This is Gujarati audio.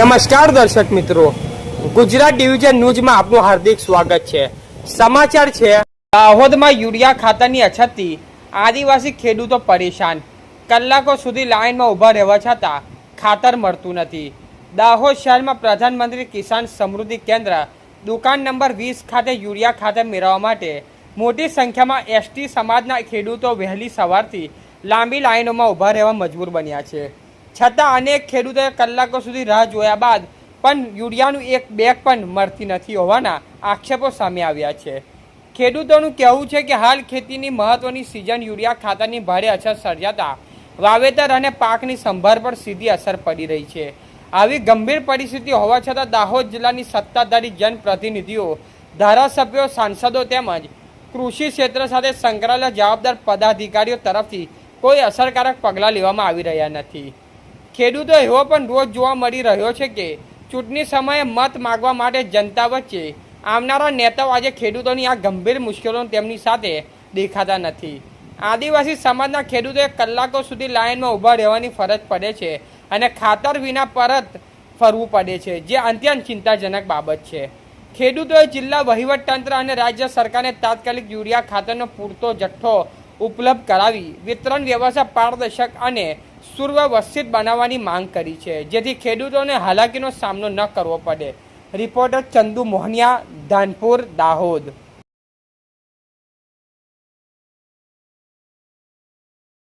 નમસ્કાર દર્શક મિત્રો, ગુજરાત ડિવિઝન ન્યૂઝમાં આપનું હાર્દિક સ્વાગત છે। સમાચાર છે, દાહોદમાં યુરિયા ખાતરની અછતથી આદિવાસી ખેડૂતો પરેશાન। કલાકો સુધી લાઇનમાં ઊભા રહેવા છતાં ખાતર મળતું નથી। દાહોદ શહેરમાં પ્રધાનમંત્રી કિસાન સમૃદ્ધિ કેન્દ્ર દુકાન નંબર 20 ખાતે યુરિયા ખાતર મેળવવા માટે મોટી સંખ્યામાં એસટી સમાજના ખેડૂતો વહેલી સવારથી લાંબી લાઇનોમાં ઊભા રહેવા મજબૂર બન્યા છે। છતાં અનેક ખેડૂતોએ કલાકો સુધી રાહ જોયા બાદ પણ યુરિયાનું એક બેગ પણ મળતી નથી હોવાના આક્ષેપો સામે આવ્યા છે। ખેડૂતોનું કહેવું છે કે હાલ ખેતીની મહત્વની સિઝન યુરિયા ખાતરની ભારે અછત સર્જાતા વાવેતર અને પાકની સંભાળ પર સીધી અસર પડી રહી છે। આવી ગંભીર પરિસ્થિતિ હોવા છતાં દાહોદ જિલ્લાની સત્તાધારી જનપ્રતિનિધિઓ, ધારાસભ્યો, સાંસદો તેમજ કૃષિ ક્ષેત્ર સાથે સંકળાયેલા જવાબદાર પદાધિકારીઓ તરફથી કોઈ અસરકારક પગલાં લેવામાં આવી રહ્યા નથી। ખેડૂતો એવો પણ રોજ જોવા મળી રહ્યો છે કે ચૂંટણી સમયે મત માગવા માટે જનતા વચ્ચે આવનારા નેતાઓ આજે ખેડૂતોની આ ગંભીર મુશ્કેલીઓ તેમની સાથે દેખાતા નથી। આદિવાસી સમાજના ખેડૂતોએ કલાકો સુધી લાઇનમાં ઊભા રહેવાની ફરજ પડે છે અને ખાતર વિના પરત ફરવું પડે છે, જે અત્યંત ચિંતાજનક બાબત છે। ખેડૂતોએ જિલ્લા વહીવટતંત્ર અને રાજ્ય સરકારને તાત્કાલિક યુરિયા ખાતરનો પૂરતો જથ્થો ઉપલબ્ધ કરાવી વિતરણ વ્યવસ્થા પારદર્શક અને સુવ્યવસ્થિત બનાવવાની માંગ કરી છે, જેથી ખેડૂતોને હાલાકીનો સામનો ન કરવો પડે। રિપોર્ટર ચંદુ મોહનિયા, ધાનપુર, દાહોદ।